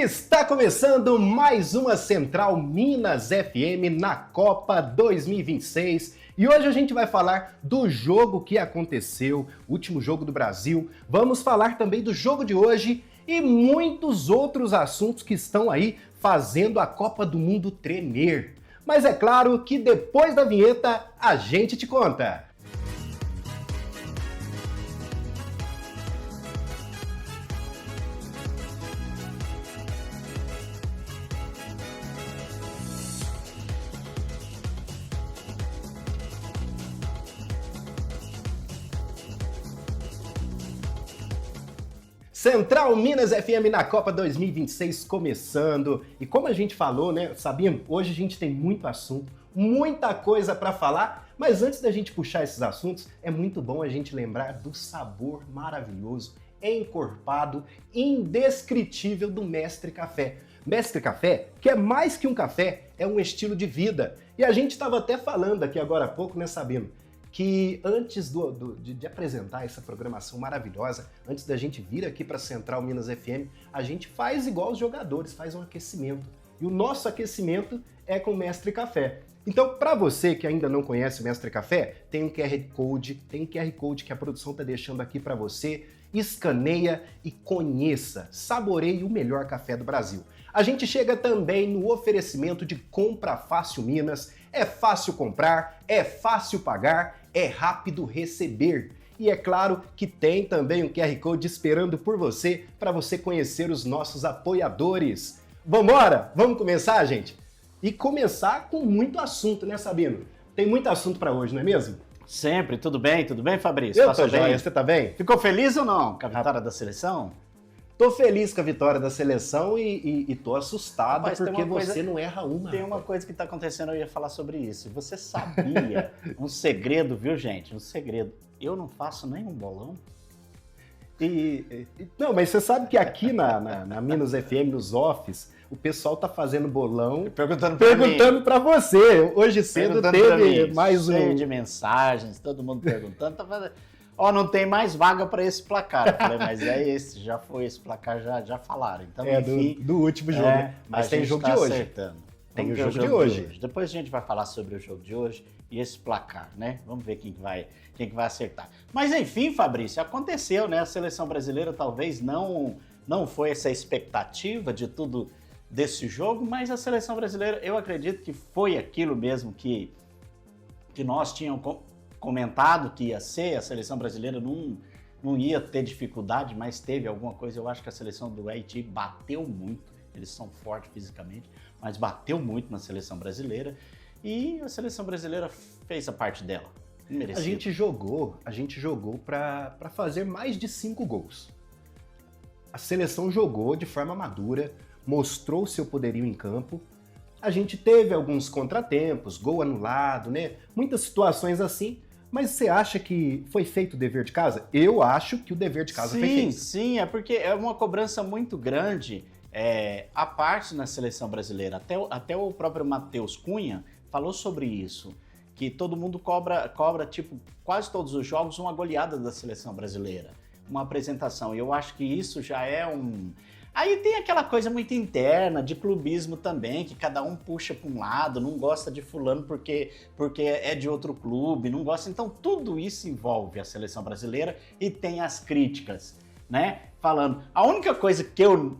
Está começando mais uma Central Minas FM na Copa 2026 e hoje a gente vai falar do jogo que aconteceu, último jogo do Brasil. Vamos falar também do jogo de hoje e muitos outros assuntos que estão aí fazendo a Copa do Mundo tremer. Mas é claro que depois da vinheta a gente te conta. Central Minas FM na Copa 2026 começando. E como a gente falou, né, Sabino, hoje a gente tem muito assunto, muita coisa para falar, mas antes da gente puxar esses assuntos, é muito bom a gente lembrar do sabor maravilhoso, encorpado, indescritível do Mestre Café. Mestre Café, que é mais que um café, é um estilo de vida. E a gente estava até falando aqui agora há pouco, né, Sabino? Que antes de apresentar essa programação maravilhosa, antes da gente vir aqui para Central Minas FM, a gente faz igual os jogadores, faz um aquecimento. E o nosso aquecimento é com o Mestre Café. Então, para você que ainda não conhece o Mestre Café, tem um QR Code, que a produção está deixando aqui para você. Escaneia e conheça, saboreie o melhor café do Brasil. A gente chega também no oferecimento de Compra Fácil Minas. É fácil comprar, é fácil pagar, é rápido receber. E é claro que tem também um QR Code esperando por você, para você conhecer os nossos apoiadores. Vambora? Vamos começar, gente? E começar com muito assunto, né, Sabino? Tem muito assunto para hoje, não é mesmo? Sempre, tudo bem, Fabrício? Eu tô bem, você tá bem? Ficou feliz ou não com a vitória da seleção? Tô feliz com a vitória da seleção e tô assustado. Rapaz, porque você não erra uma. Tem uma coisa que tá acontecendo, eu ia falar sobre isso. Você sabia, um segredo, viu, gente? Um segredo. Eu não faço nenhum bolão. Não, mas você sabe que aqui na Minas FM, nos offs, o pessoal tá fazendo bolão perguntando para você. Hoje cedo teve mais um... Cheio de mensagens, todo mundo perguntando. Tá fazendo... Ó, não tem mais vaga para esse placar. Eu falei, mas é esse, já foi esse placar, já falaram. Então, enfim, do último jogo, né? Mas tem jogo de hoje. Acertando. Tem o jogo de hoje. Depois a gente vai falar sobre o jogo de hoje e esse placar, né? Vamos ver quem que vai acertar. Mas enfim, Fabrício, aconteceu, né? A seleção brasileira talvez não foi essa expectativa de tudo desse jogo, mas a seleção brasileira, eu acredito que foi aquilo mesmo que nós tínhamos comentado que ia ser. A seleção brasileira não ia ter dificuldade, mas teve alguma coisa. Eu acho que a seleção do Haiti bateu muito, eles são fortes fisicamente, mas bateu muito na seleção brasileira e a seleção brasileira fez a parte dela. Merecido. A gente jogou para fazer mais de 5 gols. A seleção jogou de forma madura, mostrou seu poderio em campo. A gente teve alguns contratempos, gol anulado, né? Muitas situações assim. Mas você acha que foi feito o dever de casa? Eu acho que o dever de casa foi feito. Sim, é porque é uma cobrança muito grande a parte na seleção brasileira. Até o próprio Matheus Cunha falou sobre isso, que todo mundo cobra tipo, quase todos os jogos, uma goleada da seleção brasileira, uma apresentação. E eu acho que isso já é um... Aí tem aquela coisa muito interna, de clubismo também, que cada um puxa para um lado, não gosta de fulano porque é de outro clube, não gosta. Então tudo isso envolve a seleção brasileira e tem as críticas, né? Falando, a única coisa que eu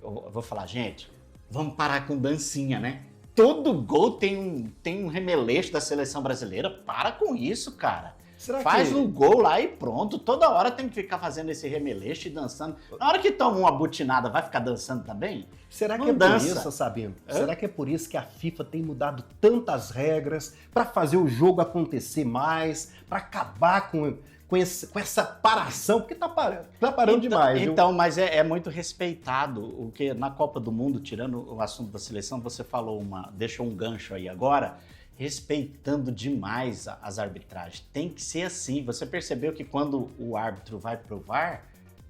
vou falar, gente, vamos parar com dancinha, né? Todo gol tem um remeleixo da seleção brasileira, para com isso, cara. Faz um gol lá e pronto. Toda hora tem que ficar fazendo esse remeleixo e dançando. Na hora que toma uma butinada, vai ficar dançando também? Será que por isso, Sabino? Será que é por isso que a FIFA tem mudado tantas regras para fazer o jogo acontecer mais, para acabar com essa paração? Porque tá parando demais. Então, mas é muito respeitado. O que na Copa do Mundo, tirando o assunto da seleção, você falou deixou um gancho aí agora, respeitando demais as arbitragens. Tem que ser assim. Você percebeu que quando o árbitro vai pro VAR,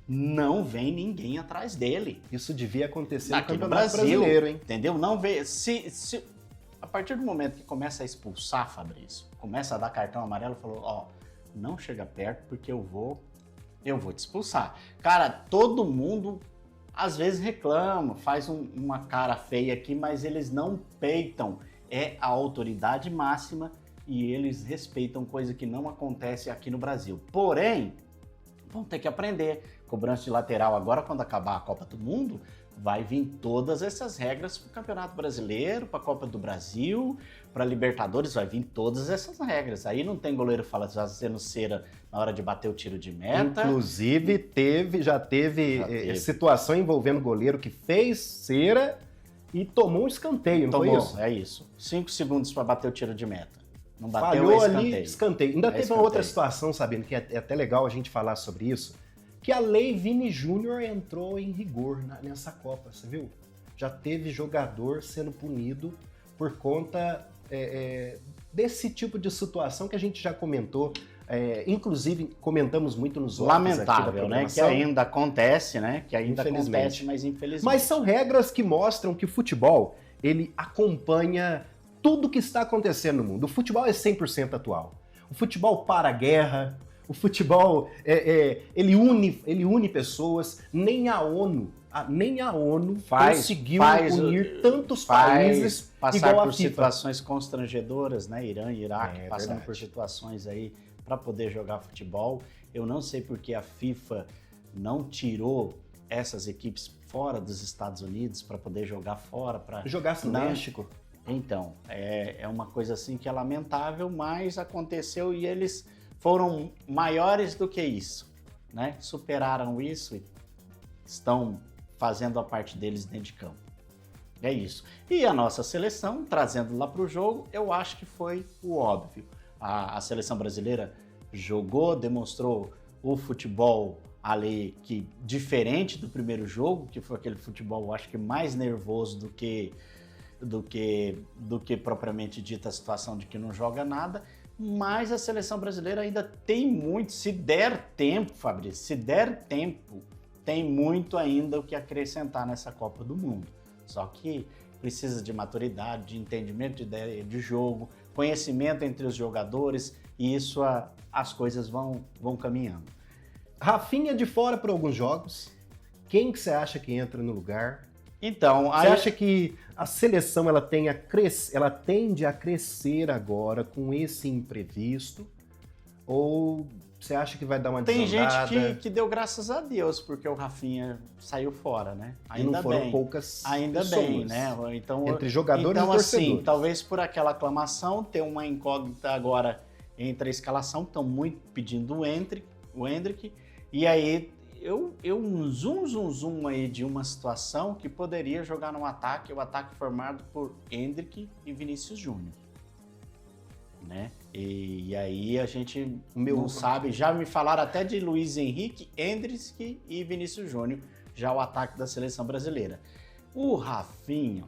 não vem ninguém atrás dele. Isso devia acontecer aqui no Campeonato Brasileiro, hein? Entendeu? Não vê. A partir do momento que começa a expulsar, Fabrício, começa a dar cartão amarelo, falou, ó, não chega perto porque eu vou te expulsar. Cara, todo mundo às vezes reclama, faz uma cara feia aqui, mas eles não peitam. É a autoridade máxima e eles respeitam, coisa que não acontece aqui no Brasil. Porém, vão ter que aprender. Cobrança de lateral agora, quando acabar a Copa do Mundo, vai vir todas essas regras para o Campeonato Brasileiro, para a Copa do Brasil, para a Libertadores, vai vir todas essas regras. Aí não tem goleiro fazendo cera na hora de bater o tiro de meta. Inclusive, já teve situação envolvendo goleiro que fez cera e tomou um escanteio, não foi isso? É isso. 5 segundos para bater o tiro de meta. Não bateu, falhou escanteio. Ali, escanteio. Ainda teve uma outra situação, Sabino, que é até legal a gente falar sobre isso, que a Lei Vini Júnior entrou em rigor nessa Copa, você viu? Já teve jogador sendo punido por conta desse tipo de situação que a gente já comentou, inclusive comentamos muito nos outros lamentável, né? Que ainda acontece, né? Que ainda acontece, mas infelizmente. Mas são regras que mostram que o futebol, ele acompanha tudo que está acontecendo no mundo. O futebol é 100% atual. O futebol para a guerra, o futebol, ele une pessoas. Nem a ONU conseguiu unir tantos países passar igual por a FIFA. Situações constrangedoras, né? Irã e Iraque passando por situações aí para poder jogar futebol. Eu não sei porque a FIFA não tirou essas equipes fora dos Estados Unidos para poder jogar fora. Jogasse no México. Então, é uma coisa assim que é lamentável, mas aconteceu e eles foram maiores do que isso, né? Superaram isso e estão fazendo a parte deles dentro de campo. É isso. E a nossa seleção, trazendo lá para o jogo, eu acho que foi o óbvio. A seleção brasileira jogou, demonstrou o futebol ali que diferente do primeiro jogo, que foi aquele futebol, eu acho que mais nervoso do que propriamente dita a situação de que não joga nada, mas a seleção brasileira ainda tem muito, se der tempo, Fabrício, se der tempo, tem muito ainda o que acrescentar nessa Copa do Mundo. Só que precisa de maturidade, de entendimento de ideia de jogo, conhecimento entre os jogadores, e isso as coisas vão caminhando. Rafinha de fora para alguns jogos, quem que você acha que entra no lugar? Então, você acha que a seleção ela tende a crescer agora com esse imprevisto? Ou você acha que vai dar uma desandada? Tem gente que deu graças a Deus, porque o Rafinha saiu fora, né? Ainda não foram poucas ainda pessoas, bem, né? Então, entre jogadores então, e torcedores. Assim, talvez por aquela aclamação, ter uma incógnita agora entre a escalação, estão muito pedindo o Endrick, e aí um zoom aí de uma situação que poderia jogar no ataque, o ataque formado por Endrick e Vinícius Júnior, né? E aí a gente não sabe, já me falaram até de Luiz Henrique, Endrick e Vinícius Júnior, já o ataque da seleção brasileira. O Rafinha,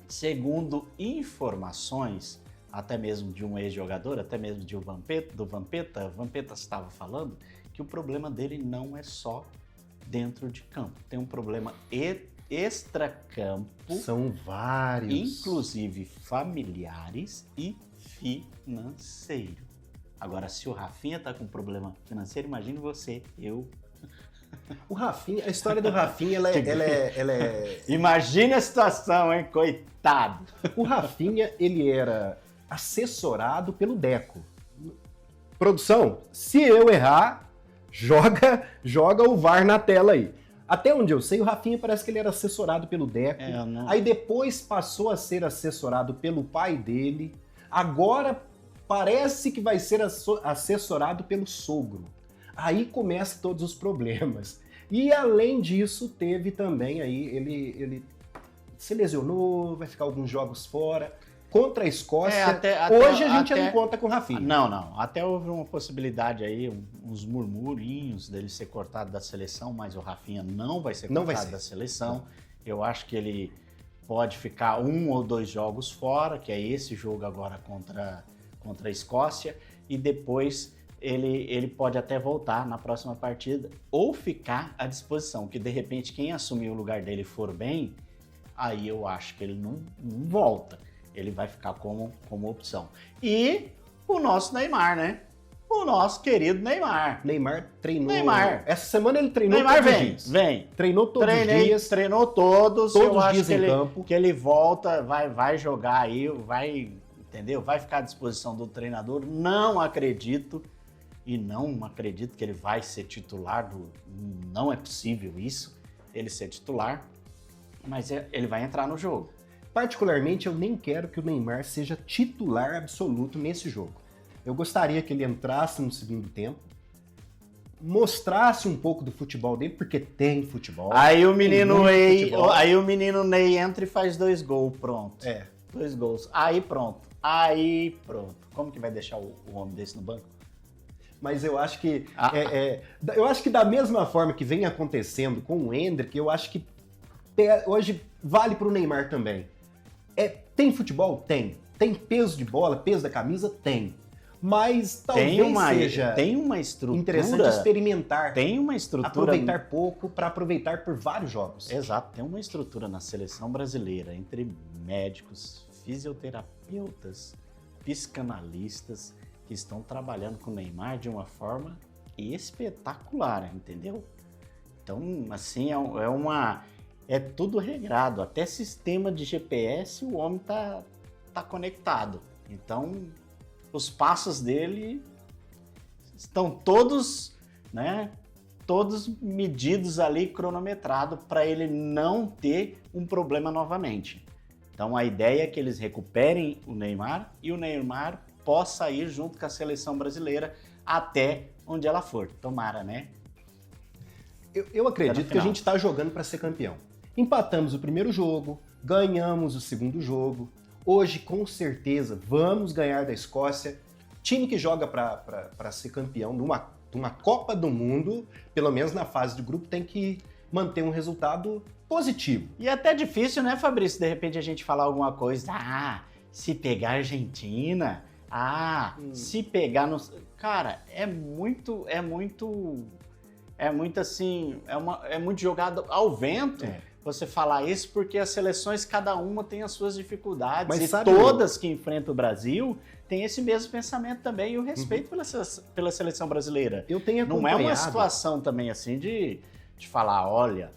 segundo informações, até mesmo de um ex-jogador, até mesmo do Vampeta estava falando, que o problema dele não é só dentro de campo. Tem um problema extracampo. São vários. Inclusive familiares e financeiro. Agora, se o Rafinha tá com problema financeiro, imagine você, eu... O Rafinha, a história do Rafinha, ela é... Imagine a situação, hein? Coitado. O Rafinha, ele era assessorado pelo Deco. Produção, se eu errar, joga o VAR na tela aí. Até onde eu sei, o Rafinha parece que ele era assessorado pelo Deco. Aí depois passou a ser assessorado pelo pai dele. Agora parece que vai ser assessorado pelo sogro. Aí começam todos os problemas. E além disso, teve também aí, ele se lesionou, vai ficar alguns jogos fora. Contra a Escócia, hoje a gente não conta com o Rafinha. Não. Até houve uma possibilidade aí, uns murmurinhos dele ser cortado da seleção, mas o Rafinha não vai ser cortado da seleção. Eu acho que ele pode ficar 1 ou 2 jogos fora, que é esse jogo agora contra a Escócia, e depois ele pode até voltar na próxima partida, ou ficar à disposição, que de repente quem assumir o lugar dele for bem, aí eu acho que ele não volta. Ele vai ficar como opção. E o nosso Neymar, né? O nosso querido Neymar. Neymar treinou. Neymar. Essa semana ele treinou Neymar todos os vem, dias. vem. Treinou todos os dias. Treinou todos. Todos eu os acho dias que em ele, campo. que ele volta, vai jogar aí, entendeu? Vai ficar à disposição do treinador. Não acredito que ele vai ser titular. Não é possível isso, ele ser titular. Mas ele vai entrar no jogo. Particularmente, eu nem quero que o Neymar seja titular absoluto nesse jogo. Eu gostaria que ele entrasse no segundo tempo, mostrasse um pouco do futebol dele, porque tem futebol. Aí o menino Ney entra e faz 2 gols, pronto. 2 gols. Aí pronto. Como que vai deixar o homem desse no banco? Mas eu acho que eu acho que da mesma forma que vem acontecendo com o Endrick, eu acho que hoje vale para o Neymar também. Tem futebol? Tem. Tem peso de bola, peso da camisa? Tem. Mas talvez seja uma estrutura interessante experimentar. Tem uma estrutura. Aproveitar pouco para aproveitar por vários jogos. Exato. Tem uma estrutura na seleção brasileira entre médicos, fisioterapeutas, psicanalistas que estão trabalhando com o Neymar de uma forma espetacular, entendeu? Então, assim, é tudo regrado. Até sistema de GPS o homem tá conectado. Então, os passos dele estão todos, né, todos medidos ali, cronometrados, para ele não ter um problema novamente. Então a ideia é que eles recuperem o Neymar e o Neymar possa ir junto com a seleção brasileira até onde ela for. Tomara, né? Eu acredito que a gente está jogando para ser campeão. Empatamos o primeiro jogo, ganhamos o segundo jogo. Hoje, com certeza, vamos ganhar da Escócia. Time que joga para ser campeão de uma Copa do Mundo, pelo menos na fase de grupo, tem que manter um resultado positivo. E é até difícil, né, Fabrício, de repente a gente falar alguma coisa, se pegar a Argentina, se pegar no... Cara, é muito assim, é muito jogado ao vento. Você falar isso porque as seleções, cada uma tem as suas dificuldades. Mas e todas que enfrentam o Brasil têm esse mesmo pensamento também e o respeito pela seleção brasileira. Eu tenho acompanhado. Não é uma situação também assim de falar, olha,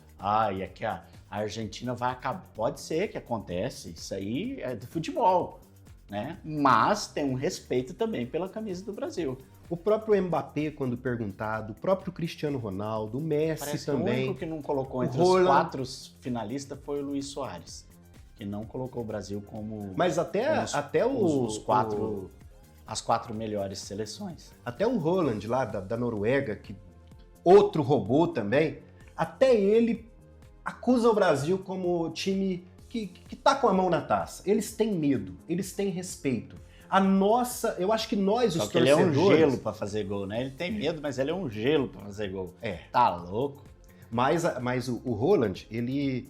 e aqui a Argentina vai acabar. Pode ser que acontece, isso aí é do futebol, né? Mas tem um respeito também pela camisa do Brasil. O próprio Mbappé, quando perguntado, o próprio Cristiano Ronaldo, o Messi Parece também. Que o único que não colocou entre os 4 finalistas foi o Luiz Soares, que não colocou o Brasil como... Mas as 4 melhores seleções. Até o Haaland lá da Noruega, que outro robô também, até ele acusa o Brasil como time que tá com a mão na taça. Eles têm medo, eles têm respeito. Eu acho que nós, os torcedores... Ele é um gelo para fazer gol, né? Ele tem medo, mas ele é um gelo para fazer gol. Tá louco? Mas o Haaland, ele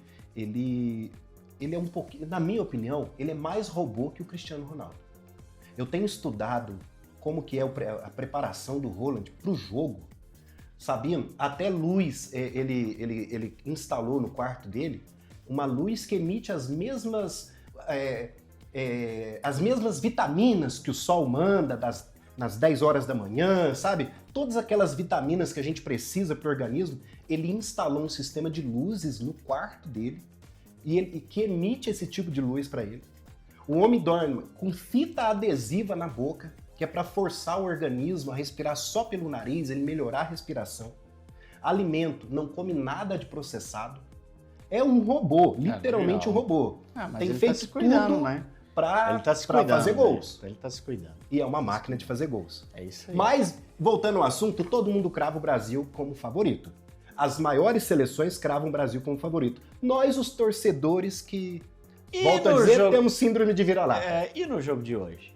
é um pouquinho, na minha opinião, ele é mais robô que o Cristiano Ronaldo. Eu tenho estudado como que é a preparação do Haaland para o jogo. Sabiam? Até luz, ele instalou no quarto dele uma luz que emite as mesmas vitaminas que o sol manda nas 10 horas da manhã, sabe? Todas aquelas vitaminas que a gente precisa para o organismo, ele instalou um sistema de luzes no quarto dele e que emite esse tipo de luz para ele. O homem dorme com fita adesiva na boca, que é para forçar o organismo a respirar só pelo nariz, ele melhorar a respiração. Alimento, não come nada de processado. É um robô, literalmente um robô. Mas tem ele feito tá se cuidando, tudo, né? Para fazer gols. Ele tá se cuidando. E é uma máquina de fazer gols. É isso aí. Mas, voltando ao assunto, todo mundo crava o Brasil como favorito. As maiores seleções cravam o Brasil como favorito. Nós, os torcedores que, volto a dizer, temos síndrome de vira-lata. E no jogo de hoje?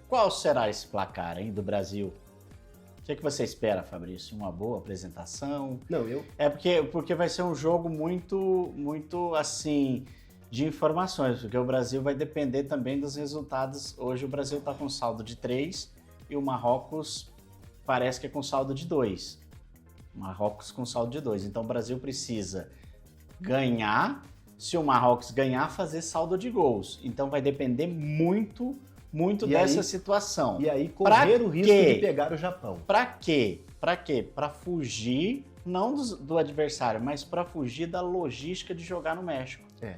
Qual será esse placar, hein, do Brasil? O que você espera, Fabrício? Uma boa apresentação? Não, porque vai ser um jogo muito, muito assim... de informações, porque o Brasil vai depender também dos resultados. Hoje o Brasil está com saldo de 3 e o Marrocos parece que é com saldo de 2. Marrocos com saldo de 2. Então o Brasil precisa ganhar, se o Marrocos ganhar, fazer saldo de gols. Então vai depender muito, muito E dessa aí- situação. E aí correr o risco quê? de pegar o Japão. Pra quê? Pra quê? Pra fugir, não do adversário, mas pra fugir da logística de jogar no México. É.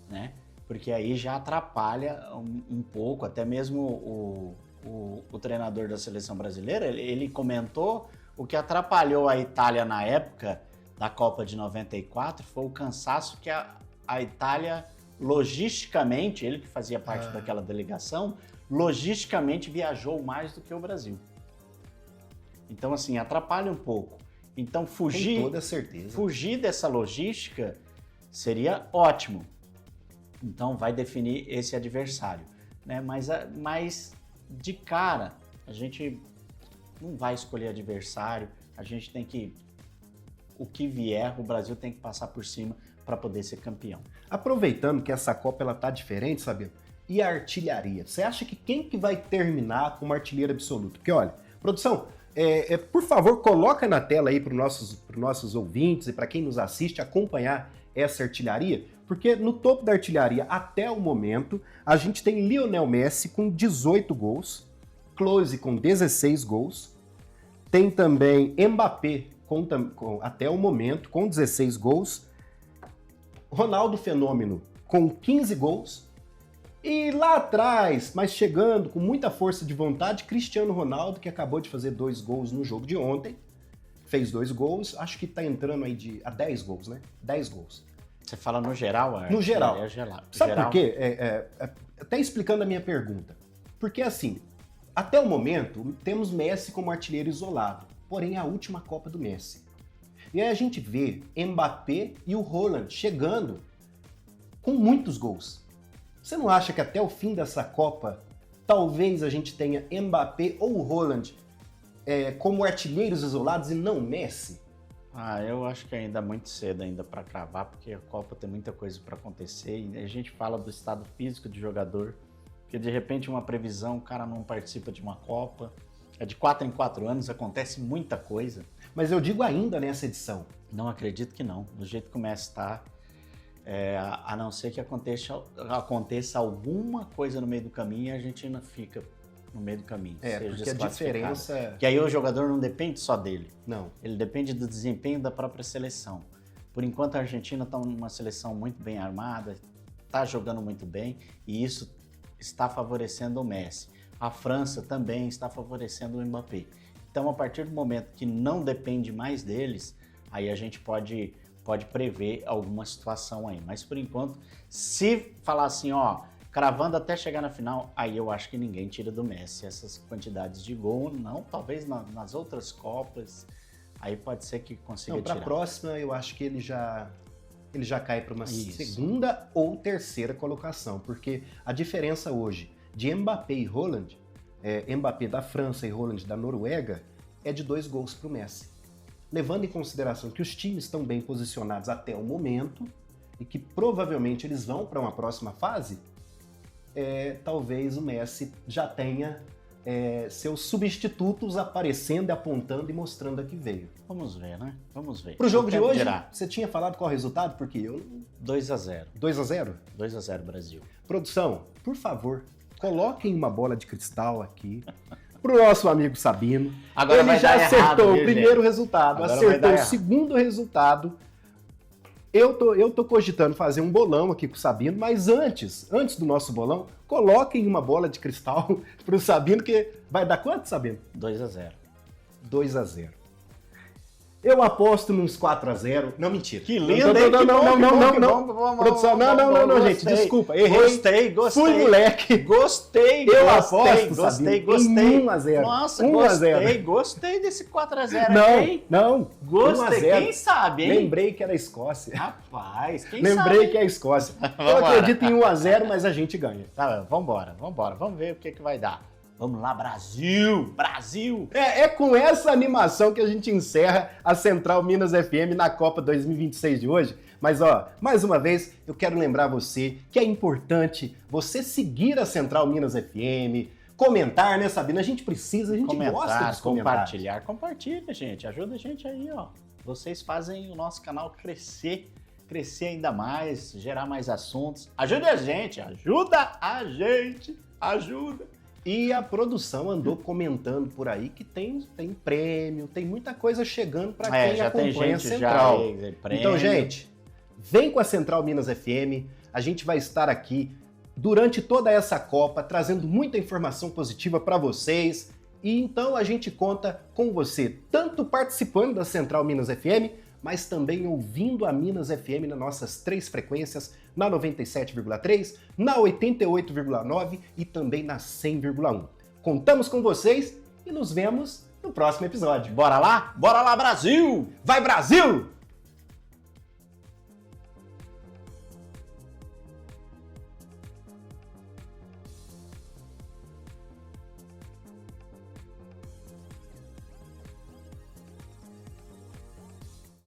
Né? Porque aí já atrapalha um pouco, até mesmo o treinador da seleção brasileira, ele comentou o que atrapalhou a Itália na época da Copa de 94 foi o cansaço que a Itália, logisticamente, ele que fazia parte daquela delegação, logisticamente viajou mais do que o Brasil. Então, assim, atrapalha um pouco. Então, Com fugir, toda certeza. fugir dessa logística seria ótimo. Então, vai definir esse adversário. Né? Mas, de cara, a gente não vai escolher adversário. A gente tem que... O que vier, o Brasil tem que passar por cima para poder ser campeão. Aproveitando que essa Copa ela tá diferente, Sabino, e a artilharia? Você acha que quem que vai terminar como artilheiro absoluto? Porque, olha, produção, por favor, coloca na tela aí para os nossos ouvintes e para quem nos assiste acompanhar essa artilharia, porque no topo da artilharia, até o momento, a gente tem Lionel Messi com 18 gols, Klose com 16 gols, tem também Mbappé até o momento com 16 gols, Ronaldo Fenômeno com 15 gols, e lá atrás, mas chegando com muita força de vontade, Cristiano Ronaldo, que acabou de fazer 2 gols no jogo de ontem, fez 2 gols, acho que tá entrando aí a 10 gols, né? 10 gols. Você fala no geral, Arthur? No geral. Sabe geral? por quê? Até explicando a minha pergunta. Porque assim, até o momento, temos Messi como artilheiro isolado, porém é a última Copa do Messi. E aí a gente vê Mbappé e o Haaland chegando com muitos gols. Você não acha que até o fim dessa Copa, talvez a gente tenha Mbappé ou o Haaland como artilheiros isolados e não Messi? Eu acho que ainda é muito cedo ainda para cravar, porque a Copa tem muita coisa para acontecer e a gente fala do estado físico do jogador, porque de repente uma previsão, o cara não participa de uma Copa, de 4 em 4 anos, acontece muita coisa. Mas eu digo ainda nessa edição. Não acredito que não, do jeito que o Messi está, a não ser que aconteça alguma coisa no meio do caminho e a Argentina fica no meio do caminho. Seja Porque a diferença... Que aí o jogador não depende só dele. Não. Ele depende do desempenho da própria seleção. Por enquanto, a Argentina está uma seleção muito bem armada, está jogando muito bem, e isso está favorecendo o Messi. A França também está favorecendo o Mbappé. Então, a partir do momento que não depende mais deles, aí a gente pode prever alguma situação aí. Mas, por enquanto, se falar assim, cravando até chegar na final, aí eu acho que ninguém tira do Messi essas quantidades de gol, não, talvez nas outras Copas, aí pode ser que consiga tirar. Para a próxima, eu acho que ele já cai para uma segunda ou terceira colocação, porque a diferença hoje de Mbappé e Haaland, Mbappé da França e Haaland da Noruega, é de 2 gols para o Messi. Levando em consideração que os times estão bem posicionados até o momento e que provavelmente eles vão para uma próxima fase, talvez o Messi já tenha seus substitutos aparecendo, apontando e mostrando a que veio. Vamos ver, né? Vamos ver. Pro jogo de hoje, você tinha falado qual o resultado? Porque eu... 2-0. 2-0? 2-0 Brasil. Produção, por favor, coloquem uma bola de cristal aqui pro nosso amigo Sabino. Agora ele já acertou o primeiro resultado, acertou o segundo resultado. Eu tô cogitando fazer um bolão aqui com o Sabino, mas antes do nosso bolão, coloquem uma bola de cristal pro Sabino, que vai dar quanto, Sabino? 2-0. 2-0. Eu aposto nos 4-0. Não, mentira. Que lindo, não. Produção, não, gente, desculpa. Errei. Gostei. Fui moleque. Gostei. Eu aposto, gostei. 1-0. Nossa, 1-0. Gostei desse 4-0. Não. Gostei. Quem sabe, hein? Lembrei que era a Escócia. Rapaz, quem Lembrei sabe? que é a Escócia. Eu acredito em 1-0, mas a gente ganha. Tá, vambora. Vamos ver o que vai dar. Vamos lá, Brasil! Brasil! É com essa animação que a gente encerra a Central Minas FM na Copa 2026 de hoje. Mas, mais uma vez, eu quero lembrar você que é importante você seguir a Central Minas FM, comentar, né, Sabina? A gente gosta dos comentários. Compartilha, gente. Ajuda a gente aí, Vocês fazem o nosso canal crescer ainda mais, gerar mais assuntos. Ajuda a gente! Ajuda! E a produção andou comentando por aí que tem prêmio, tem muita coisa chegando para quem já tem acompanha a gente Central. já, prêmio. Então, gente, vem com a Central Minas FM, a gente vai estar aqui durante toda essa Copa, trazendo muita informação positiva para vocês. E então a gente conta com você, tanto participando da Central Minas FM, mas também ouvindo a Minas FM nas nossas 3 frequências, na 97,3, na 88,9 e também na 100,1. Contamos com vocês e nos vemos no próximo episódio. Bora lá? Bora lá, Brasil! Vai, Brasil!